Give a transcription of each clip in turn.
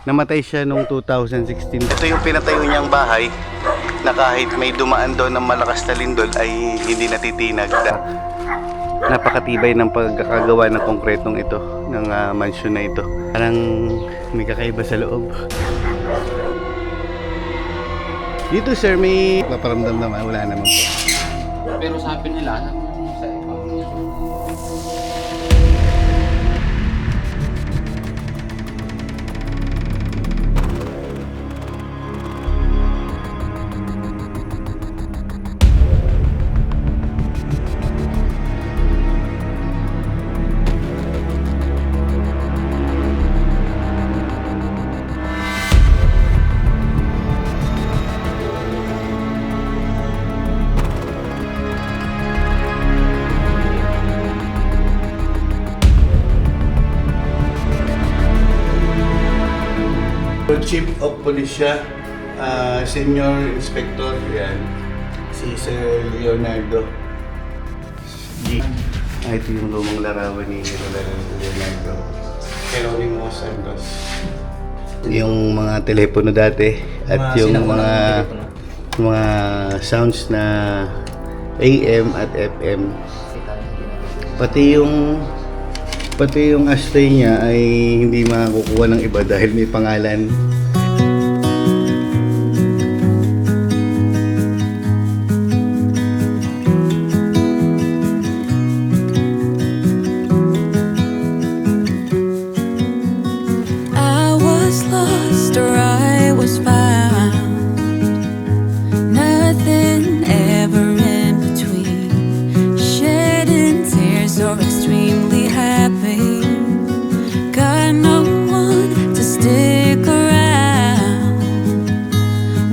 Namatay siya noong 2016. Ito yung pinatayo niyang bahay na kahit may dumaan doon ng malakas na lindol ay hindi natitinag. Napakatibay ng pagkakagawa ng konkretong ito, ng mansyon na ito. Parang may kakaiba sa loob. Dito sir, may paparamdam naman, wala naman po. Pero sabi nila, sa iba. Chief of Police siya, Senior Inspector, yan, si Sir Leonardo G. Ito yung lumang larawan ni Leonardo Geronimo Santos. Yung mga telepono dati at yung mga sounds na AM at FM. Pati yung ashtray niya ay hindi makakukuha ng iba dahil may pangalan. I was lost or I was found, nothing ever in between, shedding tears or extremely happy. Got no one to stick around.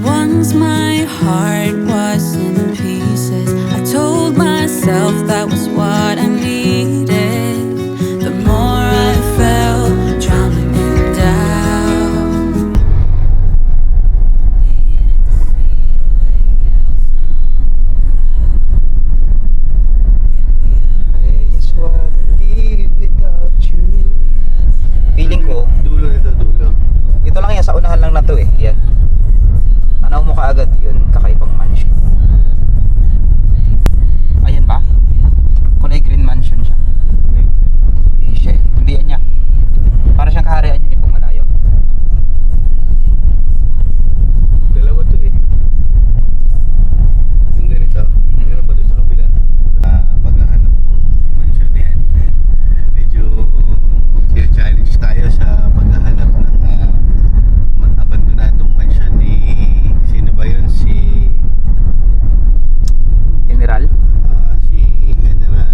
Once my heart was in pieces, I told myself that was what I needed. The more I felt drowning in doubt. I just wanna live without you. Feeling ko, Dulo ito, dulo. ito lang yan, sa unahan lang na to eh. Yan. Tanaw mo kaagad yun, kakaibang mansion. Ayan ba? Kulay green mansion siya. Hindi siya eh. Hindi yan niya. Para siyang kaharian yun ni Pumalayo. Dalawa to eh. Yung ganito. Meron pa doon sa kabila. Paghahanap ng mansyon na yan. Medyo challenge tayo sa paghahanap ng abandonadong mansyon ni sino ba yun? Si General. si General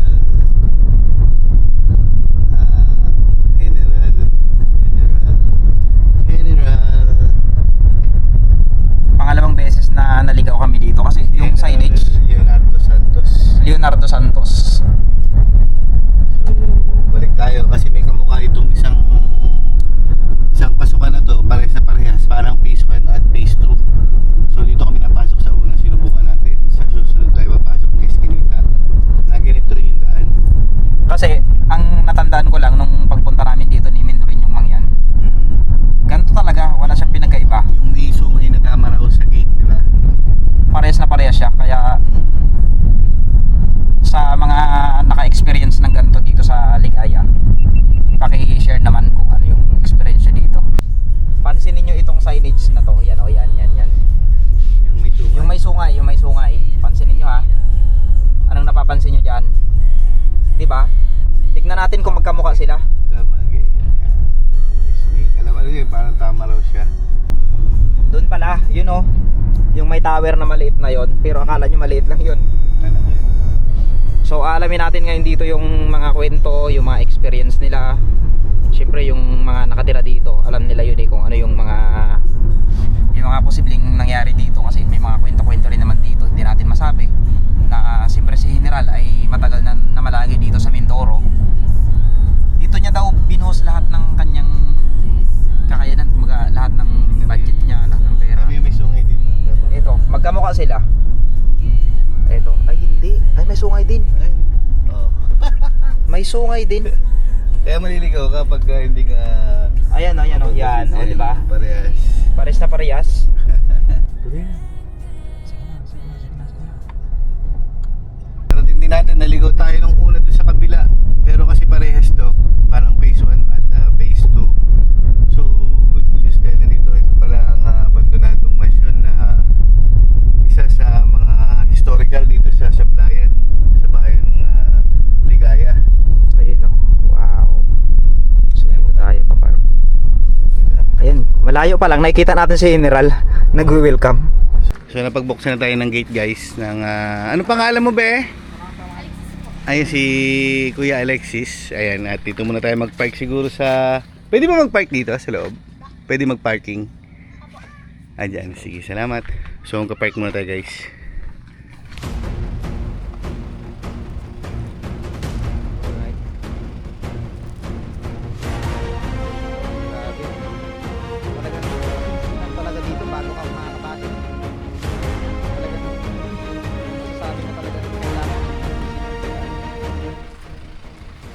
Pangalawang beses na naligaw kami dito kasi yung signage Leonardo Santos. Leonardo Santos. So, balik tayo kasi may kamukha itong isang pasukan na to, parehas na parehas, parang phase 1 at phase 2. So dito kami napasok sa una, sinubukan natin. Sa susunod tayo papasok ng Eskinita. Na ganito rin yung daan. Kasi ang natandaan ko lang nung pagpunta namin dito ni Mendorin yung mangyan. Ganito talaga, wala siyang pinagkaiba. Yung may sungay na tama raw sa gate, di ba? Parehas na parehas siya. Kaya sa mga naka-experience ng ganito dito sa Ligaya, paki-share naman kung ano yung experience nyo dito. Pansinin nyo itong signage na to. Yan o, yan. Yung may sungay. Yung may sungay. Pansinin nyo ha. Anong napapansin nyo dyan? Diba? Tignan natin kung magkamukha sila. Tama, alam ano yun, parang tama raw siya. Doon pala, yun o. Yung may tower na maliit na yon, pero akala nyo maliit lang yun. Talaga. So alamin natin ngayon dito yung mga kwento, yung mga experience nila. Siyempre yung mga nakatira dito, alam nila yun eh kung ano yung mga posibleng nangyari dito. Kasi may mga kwento-kwento rin naman dito, hindi natin masabi na siyempre si General ay matagal na namalagi dito sa Mindoro. Dito niya daw binuhos lahat ng kanyang kakayanan, lahat ng budget niya, lahat ng pera. May sungay dito. Ito, magkamukha sila. Ito, ay hindi. Ay may sungay din. Ay, oh. May sungay din. Kaya maliligaw ka pag hindi ka Ayan, oh, yan, oh, di ba? parehas. Narating din natin, naligaw tayo nung una doon sa kabila. Pero kasi parehas to, parang phase 1 at phase 2. So, good news dahil nandito rin pala ang abandonadong mansyon na isa sa mga historical dito sa Sablayan, sa bayan ng Ligaya. Ayun ako. Wow. So dito tayo papark. Ayun, malayo pa lang nakikita natin si General nag-welcome. So napagbuksan na tayo ng gate guys ng ano pangalan mo be? Ayun si Kuya Alexis. Ayan, at dito muna tayo mag-park siguro sa... Pwede ba mag-park dito sa loob? Pwede mag-parking? Ayan, sige, salamat. So mag-park muna tayo guys. Alright. Grabe. Talaga dito bago ka makakapasok. Talaga. Sasabi mo talaga kailangan.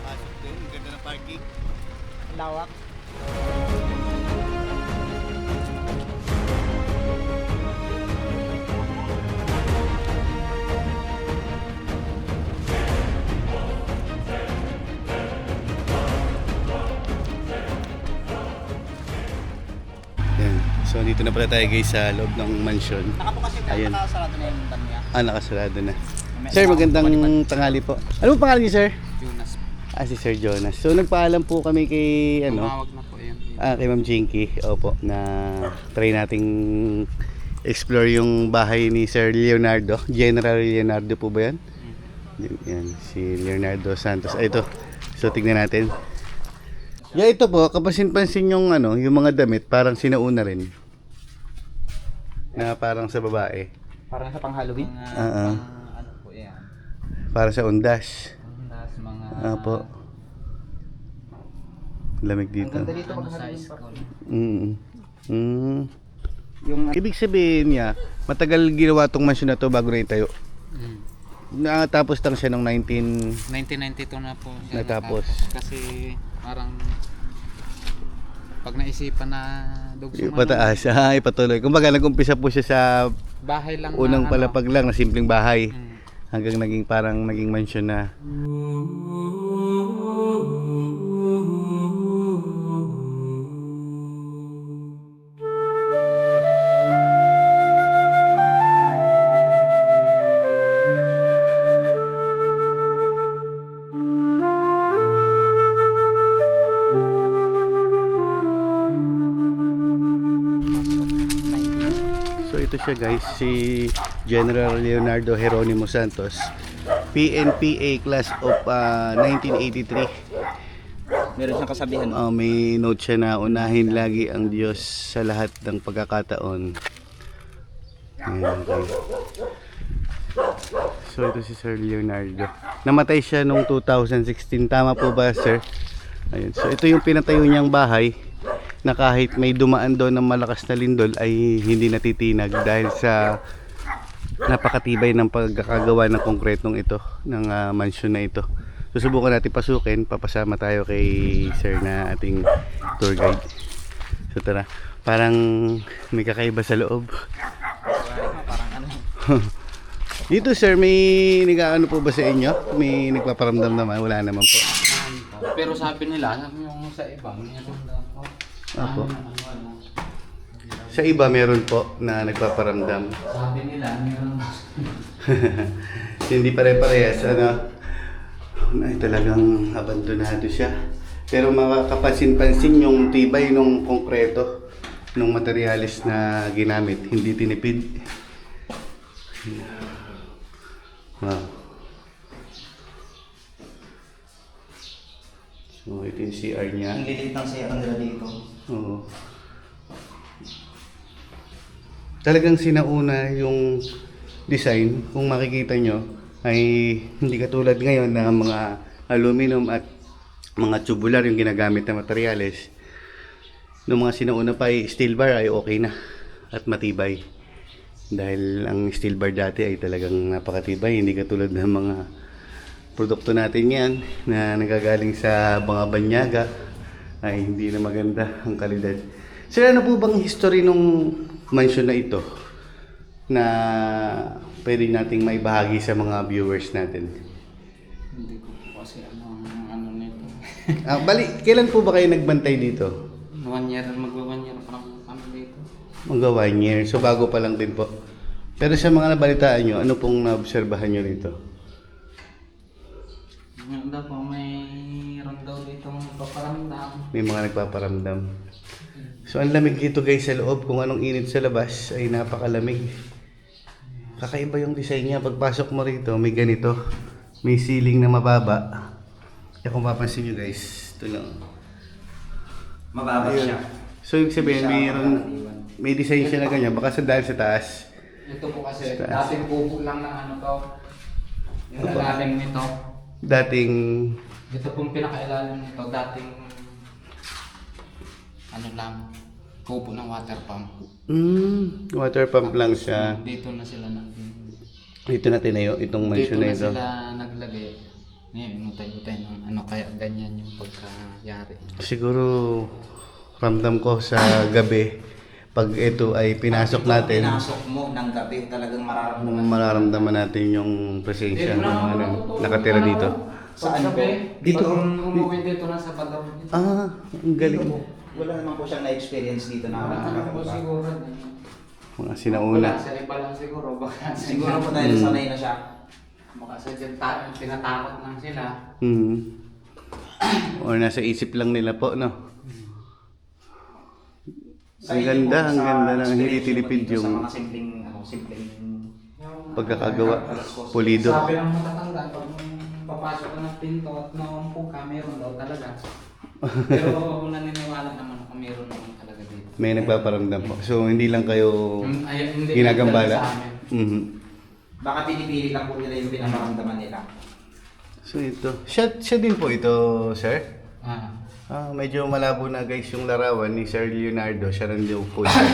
Pasok din, ganda ng parking. Lawak. Yan. So dito na pala tayo guys sa loob ng mansion. Nakabukas yung Ayun. nakasarado na yung ban niya. Nakasarado na. Sir, magandang tanghali po. Ano po pangalan niyo, sir? Jonas. Si Sir Jonas. So nagpaalam po kami kay Tumawag na po yun. kay Ma'am Jinky, opo, na try nating explore yung bahay ni Sir Leonardo. General Leonardo po ba yan? Yan, si Leonardo Santos. Ito. So tignan natin. Yeah, ito po, kapansin-pansin yung yung mga damit, parang sinauna rin. Na parang sa babae. Parang sa pang-Halloween. Ano po yan? Para sa undas. Tapos mga... Apo. Lamig Ang dito. ganda dito Ano pag sa Halloween. school? Yung Ibig sabihin niya, matagal ginawa tong mansion na to bago na itayo. Mm. Natapos lang siya noong 1992 na po siya Natapos. Kasi parang pag naisipan na dugsungan pataas. Ipatuloy. Kumbaga nag-umpisa po siya sa bahay lang unang na, palapag lang na simpleng bahay. Mm. Hanggang naging mansion na. So ito siya guys, si General Leonardo Jeronimo Santos, PNPA class of 1983. meron siyang kasabihan. May note siya na unahin lagi ang Diyos sa lahat ng pagkakataon. Ayan, okay. So ito si Sir Leonardo. Namatay siya noong 2016. Tama po ba, sir? Ayun. So ito yung pinatayo niyang bahay na kahit may dumaan doon ng malakas na lindol ay hindi natitinag dahil sa napakatibay ng pagkakagawa ng konkretong ito, ng mansion na ito. Susubukan natin pasukin, papasama tayo kay sir na ating tour guide. So tara, parang may kakaiba sa loob. Parang ano. Dito sir, may nag-ano po ba sa inyo? May nagpaparamdam naman? Wala naman po. Pero sabi nila, yung sa iba, meron daw po. Apo. Sa iba meron po na nagpaparamdam. Sabi nila, meron. Hindi pare-parehas, ay talagang abandonado siya. Pero makakapansin-pansin yung tibay ng konkreto, ng materyales na ginamit, hindi tinipid. Wow. So ito yung CR niya. Ang lilit ng CR nila dito. Oo. Talagang sinauna yung design, kung makikita nyo, ay hindi katulad ngayon na mga aluminum at mga tubular yung ginagamit na materyales. Noong mga sinauna pa ay steel bar ay okay na at matibay. Dahil ang steel bar dati ay talagang napakatibay, hindi katulad ng mga produkto natin yan na nagagaling sa mga banyaga ay hindi na maganda ang kalidad. Sir, ano po bang history nung mansion na ito na pwede nating maibahagi sa mga viewers natin? Hindi ko po kasi ano nito. Bali, kailan po ba kayo nagbantay dito? 1 year, magwa 1 year pa lang kami dito. Magwa 1 year, so bago pa lang din po. Pero sa mga nabalitaan nyo, ano pong naobserbahan nyo rito? Ngayon daw po, mayroon daw dito paparamdam. May mga nagpaparamdam. So ang lamig dito guys sa loob, kung anong init sa labas ay napakalamig. Kakaiba yung design niya. Pagpasok mo rito, may ganito. May ceiling na mababa. Kaya kung papansin nyo guys, ito lang. Mababa Ayun. siya. So yung sabihin, may design siya na ganyan. Baka sa dahil sa taas. Ito po kasi, dating kubo lang ng ano to. Yung ilalim nito. Dating... Ito pong pinakailalim nito, dating ano lang, kubo ng water pump. Water pump lang siya. Dito na sila Dito na tinayo, itong dito mansion na na ito. sila naglagay. Ngayon, inutay-utay ng ano, kaya ganyan yung pagkayari. Siguro ramdam ko sa gabi, pag ito ay pinasok natin, Pinasok mo ng gabi, talagang mararamdaman. mararamdaman natin yung presensya ng mga nakatira dito. Saan po? Dito, umuwi dito na sa Badaw. Ang galing. Wala naman po siyang na-experience dito na Ano po siguro? Mga sinauna. Sa iba lang siguro. Baka Siguro po dahil sanay na siya. Baka sa dyan tinatakot lang sila. Or nasa isip lang nila po, no? Sa Ang inyo ganda, po, ang sa ganda ng hindi experience tinipid mo dito yung Sa mga simpleng pagkakagawa, pulido. Sabi ng matatanda, pag papasok ka ng pinto at naumpong ka, meron daw talaga. Pero ako naniniwala naman ako meron naman talaga dito. May nagpaparamdam po. So, hindi lang kayo Hindi ginagambala. sa amin. Baka pinipili lang po nila yung pinamaramdaman nila. So, ito. Siya din po ito, sir? Ah. Medyo malabo na guys yung larawan ni Sir Leonardo. Siya rin yung po siya.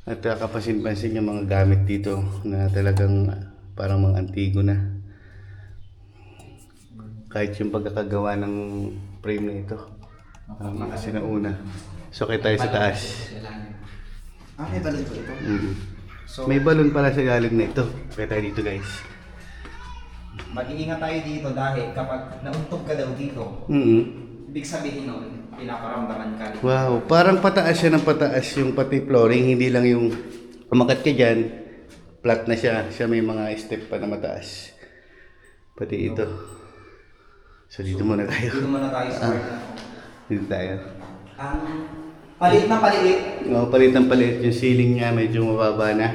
At kapasin-pansin yung mga gamit dito na talagang parang mga antigo na. Kahit yung pagkakagawa ng frame na ito. Mga sinauna. So, kaya tayo sa taas. May balon po ito. So, May balon pala sa ilalim na ito. Kaya tayo dito guys. mag-iingat tayo dito dahil kapag nauntog ka daw dito, ibig sabihin nun, pinaparamdaman ka rin. Wow, parang pataas siya ng pataas yung pati flooring, hindi lang yung umakat ka dyan, flat na siya. Siya may mga step pa na mataas. Pati ito. So dito muna tayo. Dito muna tayo sa part na to. Dito tayo. Ang palit na palit. Palit ng palit. Yung ceiling niya medyo mababa na.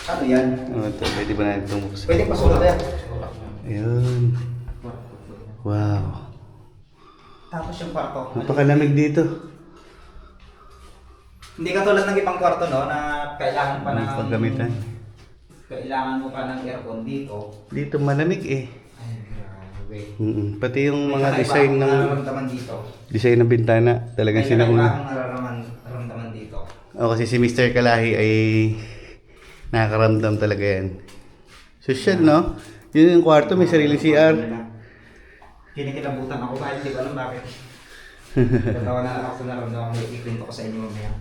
Ano yan? Ito, pwede ba natin itong buksan? Pwede pasulat yan. Ayun. Wow. Tapos yung kwarto. Napakalamig dito. Hindi katulad ng ibang kwarto no, na kailangan pa ng... Paggamitan. Kailangan mo pa ng aircon dito. Dito malamig eh. Ay, grabe. Pati yung May mga kakaiba design akong ng nararamdaman dito. design ng bintana, talagang May kakaiba sinauna. akong nararamdaman dito. Kasi si Mr. Kalahi ay nakakaramdam talaga yan. Social, no? Yun yung kwarto, may sarili CR. Kinikilabutan ako kahit hindi ko alam bakit. Katawa na lang ako sa naramdaman ko. Ikwento ko sa inyo mamaya.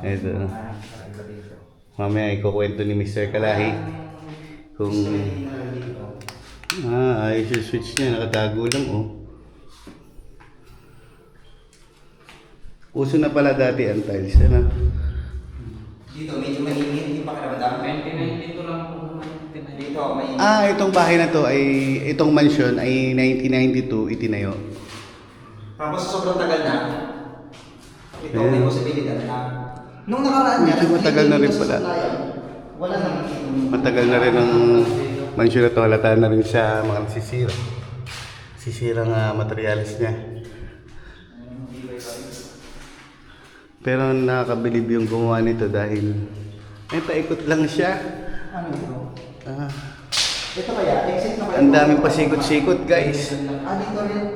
Ito. Kakaiba dito. Mamaya ikukwento ni Mr. Kalahi kung... ayos yung switch niya, nakatago lang, oh. Uso na pala dati ang tiles, ano? Dito, medyo mainit yung pakiramdam. 1990 dito lang po. Dito, mainit. Itong bahay na to ay, itong mansion ay 1992 itinayo. Tapos sa sobrang tagal na, ito may posibilidad na nung nakaraan niya, Medyo matagal na rin pala. Wala naman dito. Matagal na rin ang mansion na to, halata na rin sa mga nasisira. Sisirang materialis niya. Pero nakakabilib yung gumawa nito dahil may paikot lang siya. Ano ito? Ito kaya, exit na kaya? Ang daming pasikot-sikot guys. Dito rin.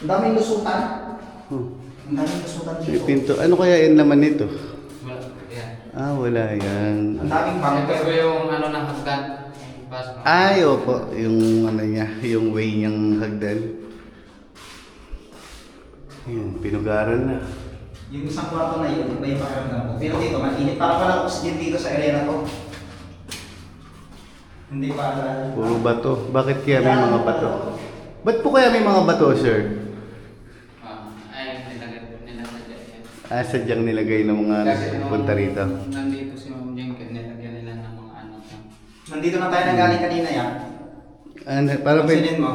Ang daming lusutan. Ang daming lusutan May dito. pinto. Ano kaya yung laman nito? Wala. Yan. Wala yan. Ang daming Ito bangker. po yung ano ng hagdan. Yung pasok. Ay, opo. Yung ano niya, yung way niyang hagdan. Ayan, pinugaran na. Yung isang kwarto na yun, iba yung pakiramdam ko. Pero dito, mainit. Para pala oxygen dito sa area na to. Hindi pa Puro bato. Bakit kaya may mga bato? Ba't po kaya may mga bato, sir? Ay, nilagay yan. Sadyang nilagay ng mga punta rito. Nandito si Ma'am Jenkin, nilagyan nila ng mga ano. Nandito na tayo nanggaling kanina yan. Para Pansinin mo.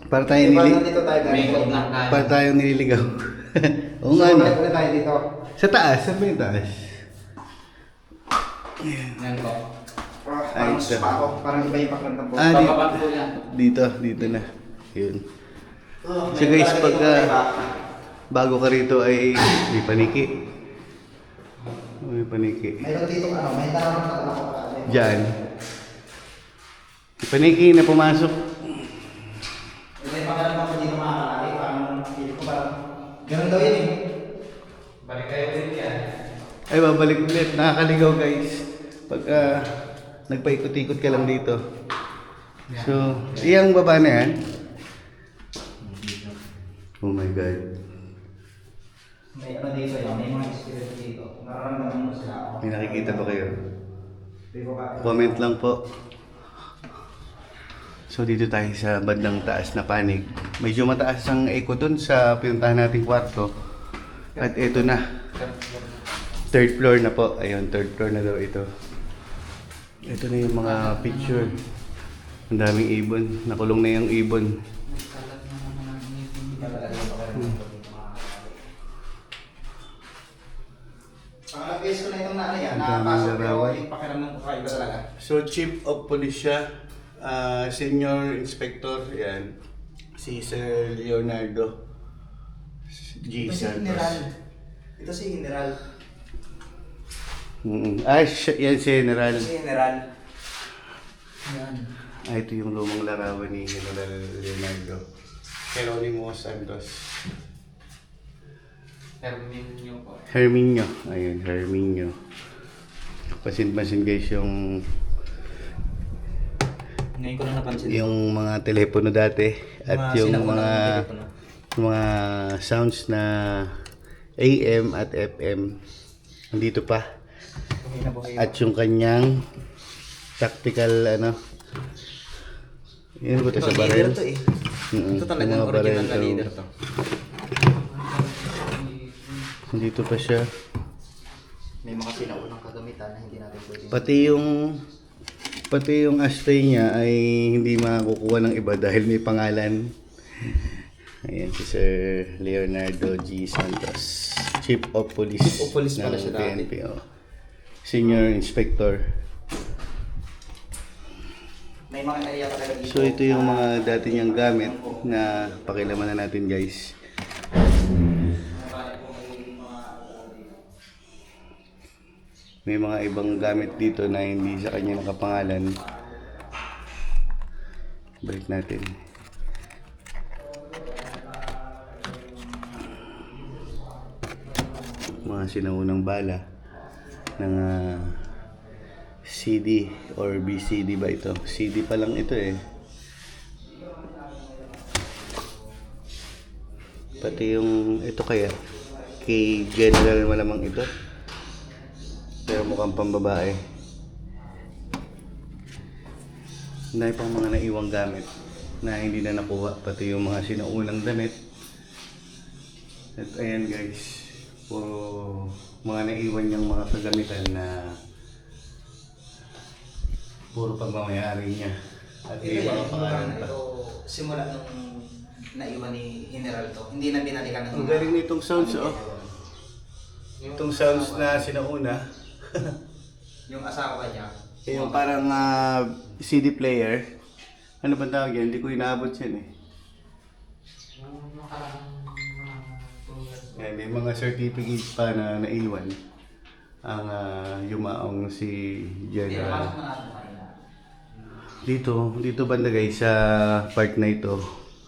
para tayo Nandito tayo galing. May ikot lang tayo. para tayo nililigaw. Oo So, nga no. balik ulit tayo dito. Sa taas, saan ba yung taas? Yan po. Ay, Parang ito. spa ako. Parang iba yung pakiramdam ko. Bababa po yan. Dito na. Yun. So guys, pag bago ka rito ay may paniki. May paniki. Mayroon dito ano, may tarang na ako. Diyan. May paniki na pumasok. Ito yung pakiramdam ko dito makakalaki. Parang feel ko parang ganun daw yun eh. Balik kayo ulit yan. Ay, babalik ulit. Nakakaligaw guys. Pag nagpaikot-ikot ka lang dito. So, iyang baba na yan. Oh my God. May ano dito yun, may mga experience dito. Nararamdaman mo sila. May nakikita ba kayo? Di ko ba? Comment lang po. So dito tayo sa bandang taas na panig. Medyo mataas ang echo dun sa pinuntahan nating kwarto. At ito na. Third floor na po. Ayun, third floor na daw ito. Ito na yung mga picture. Ang daming ibon. Nakulong na yung ibon. Nagkalat na naman ang ngipin. Iba talaga yung pakiramdam ko dito makakalaki. Pangalang beses ko na itong nanay yan. Ang daming Nakapasok pero larawan. yung pakiramdam ko kakaiba talaga. So Chief of Police siya. Senior Inspector. Yan. Si Sir Leonardo G. Ito si General. Santos. Ito si General. Yan si General. Ito si General. Yan. Ito yung lumang larawan ni General Leonardo. Geronimo Santos. Herminio po. Herminio. Ayun, Herminio. Pasin-pasin guys yung Ngayon ko lang napansin. yung mga telepono dati at yung sinaunang telepono. mga sounds na AM at FM nandito pa. Buhay na buhay. At yung kanyang tactical ano yun ba ito sa baril? Ito eh. Mm-mm, Ito talagang yung mga original baril na to. leader to. Nandito pa siya. May mga sinaunang kagamitan na hindi natin pwede. Pati yung ashtray niya ay hindi makukuha ng iba dahil may pangalan. Ayan si Sir Leonardo G. Santos, Chief of Police, Chief of Police pala ng siya dati. PNP. Senior Inspector. May mga area talaga dito. So ito yung mga dati niyang gamit na pakilaman na natin guys. May mga ibang gamit dito na hindi sa kanya nakapangalan. Balik natin. Mga sinaunang bala ng CD or BCD ba ito? CD pa lang ito eh. Pati yung ito kaya kay General malamang ito. Pero mukhang pambabae. Dahil pang mga naiwang gamit na hindi na nakuha. Pati yung mga sinaunang damit. At ayan guys. Puro mga naiwan niyang mga kagamitan na puro pagmamayari niya. At Ito may mga yan, pangalan pa. ito simula nung naiwan ni General to. Hindi na binalikan ng Ang galing nitong sounds oh. Itong sounds na sinauna. Yung asawa niya. Yung parang CD player. Ano ba tawag yan? Hindi ko inaabot yan eh. Yung nakarang mga 2 years. Yan, may mga certificate pa na naiwan. Ang yumaong si General. Pinapasok na natin kanina. Dito banda guys sa part na ito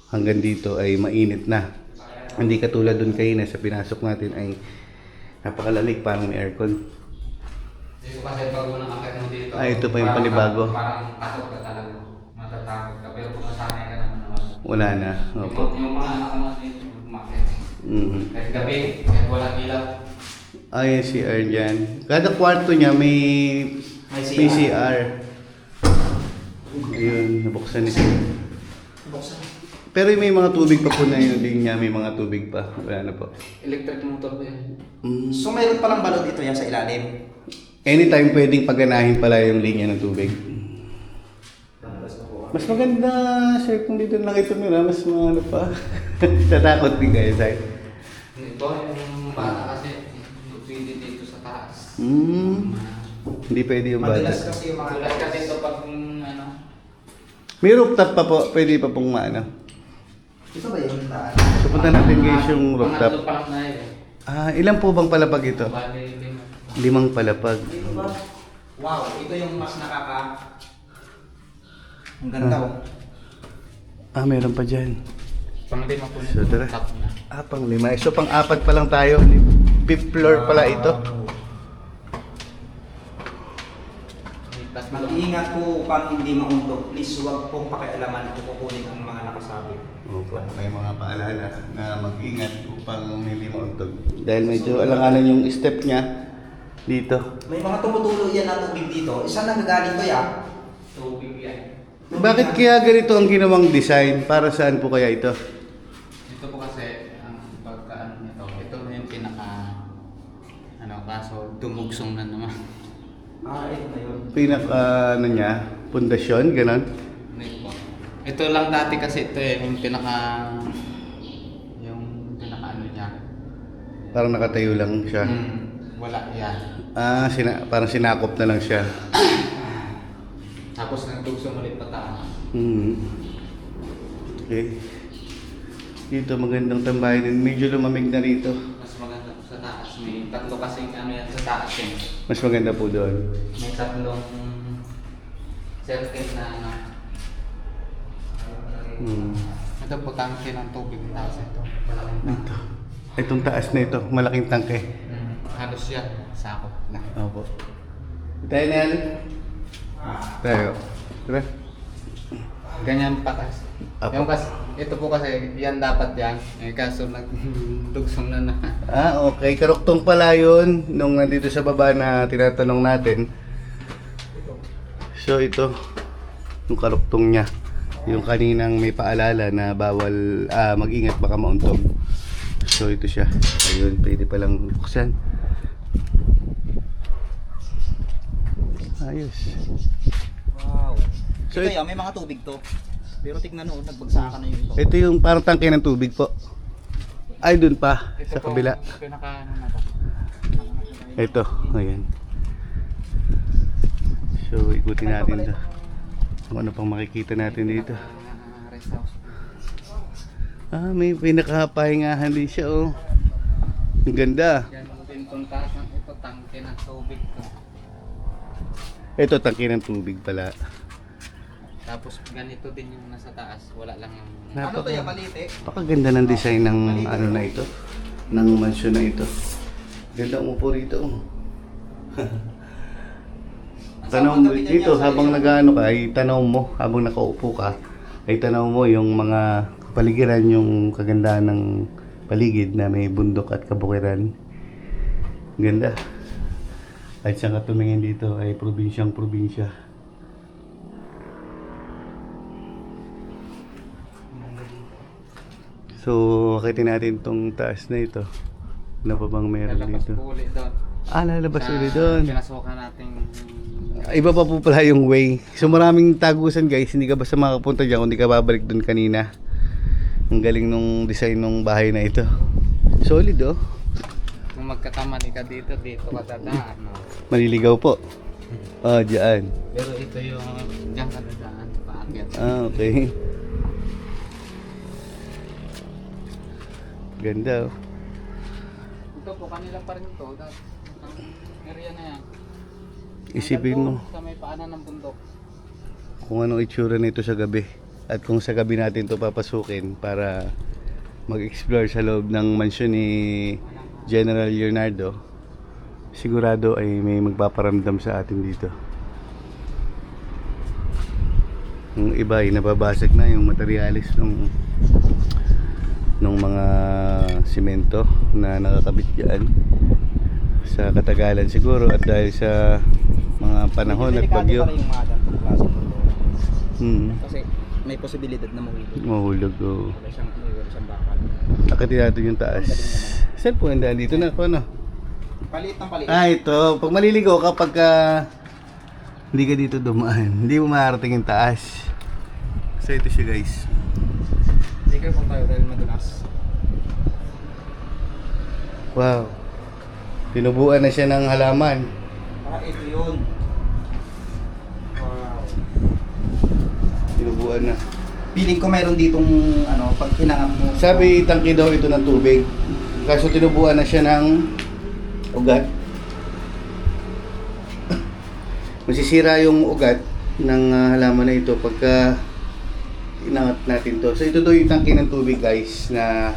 hanggang dito ay mainit na. Hindi katulad dun kanina sa pinasok natin ay napakalamig parang may aircon. Dito kasi pag unang akit mo dito. Ito pa yung panibago. Parang patok ka talaga. Matatakot ka. Pero kung nasanay ka naman naman. Wala na. Opo. Yung mga anak mo dito, umakit. Mhm. Kahit gabi, kahit walang ilaw. Ay, CR dyan. Kada kwarto niya may CR. Ayun, nabuksan ito. Buksan. Pero may mga tubig pa po na yung linya, may mga tubig pa. Wala na po. Electric motor po yan. So mayroon palang balot ito yan sa ilalim. Anytime pwedeng pagganahin pala yung linya ng tubig. Mas maganda, sir, kung dito lang ito nila, mas ano pa. Tatakot din kayo, sir. Ito yung bata kasi hindi pwede dito sa taas. Hindi pwede yung bata. Madalas kasi yung mga Madalas kasi ito pag ano. May rooftop pa po, pwede pa pong maano. Ito ba yung daan? So punta natin guys yung rooftop. Pangatlo pa lang na yun. Ilan po bang palapag ito? Bali, 5. 5 palapag. Dito ba? Wow, ito yung mas ang ganda oh. Meron pa dyan. Pang-5 po So, nito. tara. Top na. Pang 5. So pang 4 pa lang tayo. 5th floor pala ito. Tapos Mag-iingat po upang hindi mauntog. Please huwag pong pakialaman kung kukunin ang mga nakasabi. Opo, may mga paalala na mag-ingat upang hindi mauntog. Dahil medyo alanganan yung step niya dito. May mga tumutulo yan na tubig dito. Isa nagagaling to ya. tubig yan. Bakit kaya ganito ang ginawang design? Para saan po kaya ito? Ito po kasi ang pagkaan nito. Ito na yung pinaka kaso dumugsong na naman. Ito na yun. Ano niya? Pundasyon, ganon? Hindi po. Ito lang dati kasi ito yung pinaka ano niya. Parang nakatayo lang siya. Wala yan. Parang sinakop na lang siya. Tapos nagdugsong ulit pataas. Okay. Dito magandang tambayan. Medyo lumamig na rito. Mas maganda po sa taas. May tatlo kasing ano yan sa taas eh. Mas maganda po doon. May tatlong circuit na ano. Ito po tangke ng tubig ng taas ito. Malaking tangke. Itong taas na ito, malaking tangke. Halos yan. Sakop na. Opo. Tayo na yan. Tayo. Tara. Ganyan pa kasi. Apo. Yung kasi, ito po kasi, yan dapat yan. Eh, kaso nagdugsong na. Okay. Karuktong pala yun nung nandito sa baba na tinatanong natin. So ito, yung karuktong niya. Yung kaninang may paalala na bawal mag-ingat baka mauntog. So ito siya. Ayun, pwede palang buksan. Ayos. Wow. So, Ito yan, may mga tubig to. Pero tignan nyo, nagbagsakan na yun to. Ito yung parang tangke ng tubig po. Ay, dun pa. Ito Sa po, kabila. pinaka ano na to. Ito, ayan. So, ikutin natin ito. Kung ano pang makikita natin dito. Rest house. May pinakapahingahan din siya, oh. Ang ganda. Yan din itong taas ng ito, tangke ng tubig to. Ito, tangke ng tubig pala. Tapos ganito din yung nasa taas, wala lang yung... Ano to yung malite? Napakaganda ng design ng ano na ito. Ng mansion na ito. Ganda umupo rito, oh. Tanaw mo dito, habang nag-ano ka, ay tanaw mo, habang nakaupo ka, ay tanaw mo yung mga paligiran, yung kagandahan ng paligid na may bundok at kabukiran. Ganda. At siyang katumingin dito ay probinsyang probinsya. So, akitin natin tong taas na ito. Ano pa bang meron Lalabas dito? po ulit doon. Lalabas Sa ulit doon. Pinasukan natin. Iba pa po pala yung way. So maraming tagusan guys, hindi ka basta makapunta dyan kung hindi ka babalik dun kanina. Ang galing nung design ng bahay na ito. Solid oh. Kung magkakamali ka dito, dito ka dadaan. No? Maliligaw po. Dyan. Pero ito yung diyan ka dadaan, paakyat. Okay. Ganda oh. Ito po, kanila pa rin ito. Ang area na yan. Isipin mo Sa may paanan ng bundok. kung anong itsura nito sa gabi. At kung sa gabi natin to papasukin para mag-explore sa loob ng mansyon ni General Leonardo, sigurado ay may magpaparamdam sa atin dito. Yung iba ay nababasag na yung materialis ng mga simento na nakakabit dyan. sa katagalan siguro at dahil sa mga panahon at Delikado bagyo. pa rin yung mga ganitong klase ng Hmm. kasi may posibilidad na mahulog. Mahulog. Oh. Wala siyang bakal. Akitin natin yung taas. Saan po ang daan dito na? Ano? Paliit ng paliit. Ah, ito. Pag maliligo kapag hindi ka dito dumaan, hindi mo makarating yung taas. So ito siya guys. Hindi kayo po tayo dahil madulas. Wow. Tinubuan na siya ng halaman. Ah, ito yun. Wow. Tinubuan na. Feeling ko mayroon ditong ano, pag hinangap mo. Sabi tangki daw ito ng tubig. Kaso tinubuan na siya ng ugat. Masisira yung ugat ng halaman na ito pagka inangat natin to. So ito daw yung tangki ng tubig guys na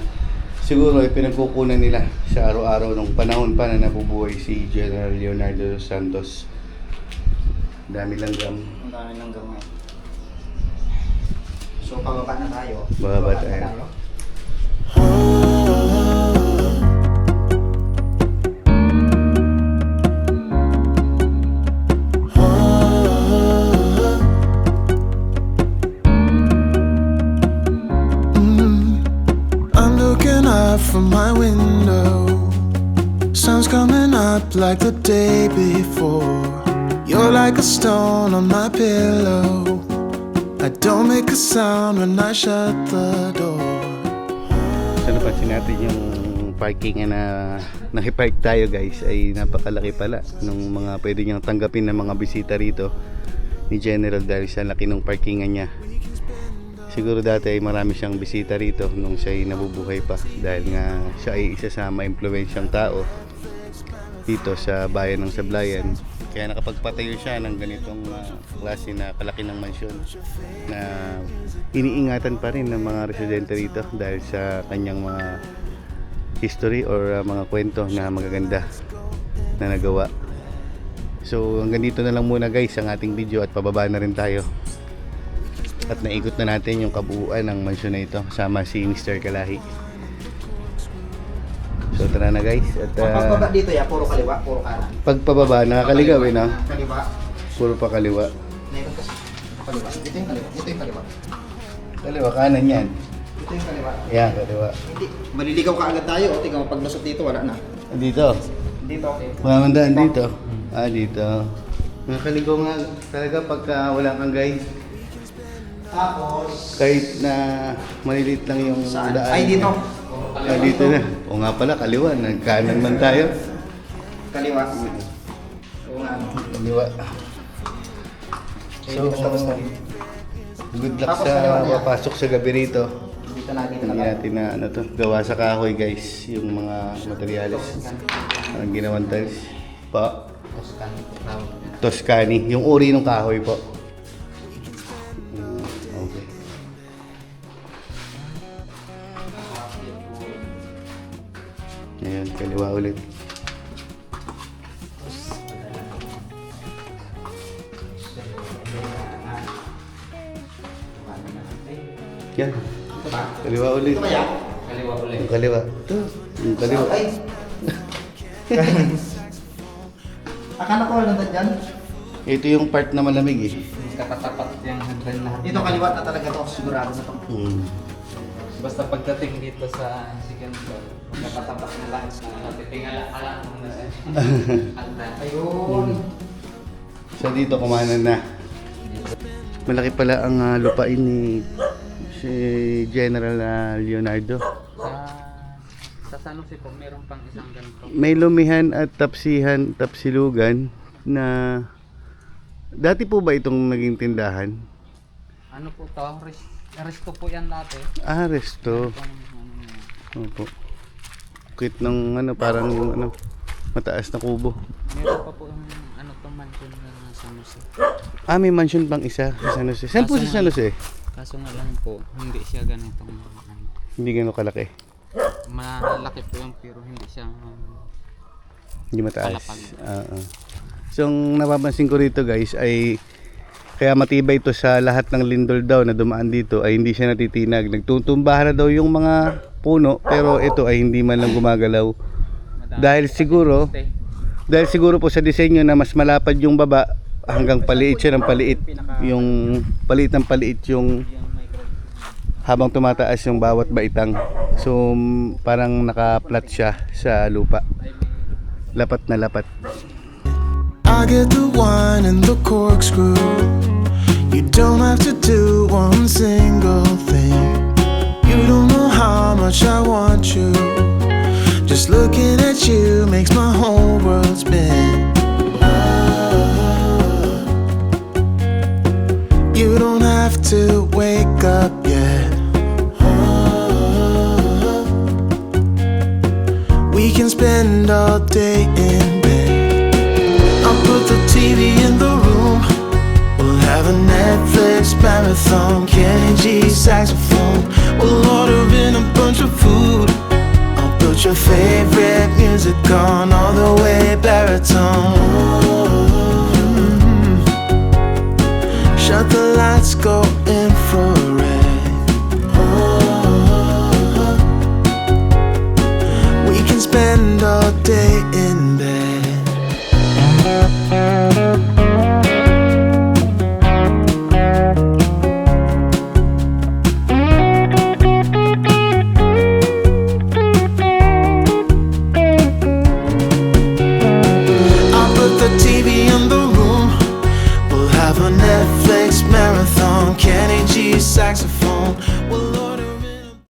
siguro ay pinagkukunan nila sa araw-araw nung panahon pa na nabubuhay si General Leonardo dos Santos. Dami langgam. Ang dami ng gamay. So pababa na tayo. Bababa tayo. I'm looking out from my window. Sun's coming up like the day before. You're like a stone on my pillow. I don't make a sound when I shut the door. So napansin natin yung parking na nakipark tayo guys ay napakalaki pala nung mga pwede niyang tanggapin ng mga bisita rito ni General dahil sa laki ng parkingan niya. Siguro dati ay marami siyang bisita rito nung siya ay nabubuhay pa dahil nga siya ay isa sa maimpluwensyang tao dito sa bayan ng Sablayan. Kaya nakapagpatayo siya ng ganitong klase na kalaki ng mansyon na iniingatan pa rin ng mga residente rito dahil sa kanyang mga history or mga kwento na magaganda na nagawa. So hanggang dito na lang muna guys ang ating video at pababa na rin tayo. At naikot na natin yung kabuuan ng mansyon na ito kasama si Mr. Kalahi. So tara na guys at Pagpababa dito ya, puro kaliwa, puro kanan. pagpababa nakakaligaw eh no? Kaliwa. Puro pa kaliwa. Meron kasi kaliwa. Ito yung kaliwa. Ito yung kaliwa. Kaliwa kanan yan. Ito yung kaliwa. Yan kaliwa. Hindi. Maliligaw ka agad tayo. O tingnan mo, pag lusot dito, wala na. Dito. Dito, okay. Mamandaan dito. Ah dito. Nakakaligaw nga talaga pagka wala kang guide. Tapos, Kahit na maliliit lang yung saan? daan. Ay, dito. Ah, dito na. O nga pala, kaliwa. Nagkanan man tayo. Kaliwa. Oo nga. Kaliwa. So, Good luck Tapos sa kaliwa niya. papasok sa gabi rito. dito na, dito na. Hindi natin na ano to, gawa sa kahoy guys, yung mga materyales. Ang ginawan tiles. Pa, Toscani. Yung uri ng kahoy po. Okay. Ayan, kaliwa ulit. Yan, Ito ba? kaliwa ulit. Ito ba yan? Kaliwa ulit. Yung kaliwa. Ito, yung kaliwa. Ay. Akala ko wala na dyan. Ito yung part na malamig eh. Katapat yung hagdan lahat. Dito kaliwa na talaga to. Sigurado na to. Basta pagdating dito sa second floor, katapat na lahat na natitingala alam mo na sa hagdan. Ayun. So dito kumanan na. Malaki pala ang lupain ni si General Leonardo. Sa San Jose po, meron pang isang ganito. May lumihan at tapsilugan na dati po ba itong naging tindahan? Ano po to? Resto po yan dati. Ah, resto. Opo. Kit ng ano, parang yung ano, mataas na kubo. Meron pa po yung ano to mansion na San Jose. Ah, may mansion pang isa sa San Jose. Saan po sa San Jose? Kaso nga lang po, hindi siya ganitong ano. Hindi gano'ng kalaki. Malaki po yung pero hindi siya Hindi mataas. Palapag. So, ang napapansin ko rito guys ay kaya matibay ito sa lahat ng lindol daw na dumaan dito ay hindi siya natitinag. Nagtutumbahan na daw yung mga puno pero ito ay hindi man lang gumagalaw. madami. Dahil siguro Dahil siguro po sa disenyo na mas malapad yung baba hanggang paliit siya ng paliit. Yung paliit ng paliit yung habang tumataas yung bawat baitang. So parang naka-flat siya sa lupa. Lapat na lapat. I get the wine and the corkscrew. You don't have to do one single thing. You don't know how much I want you. Just looking at you makes my whole world spin. You don't have to wake up yet. We can spend all day in bed. I'll put the TV in the room. We'll have a Netflix marathon. Kenny G saxophone. We'll order in a bunch of food. I'll put your favorite music on all the way baritone. Shut the lights, go infrared. We can spend all day in bed. I'll put the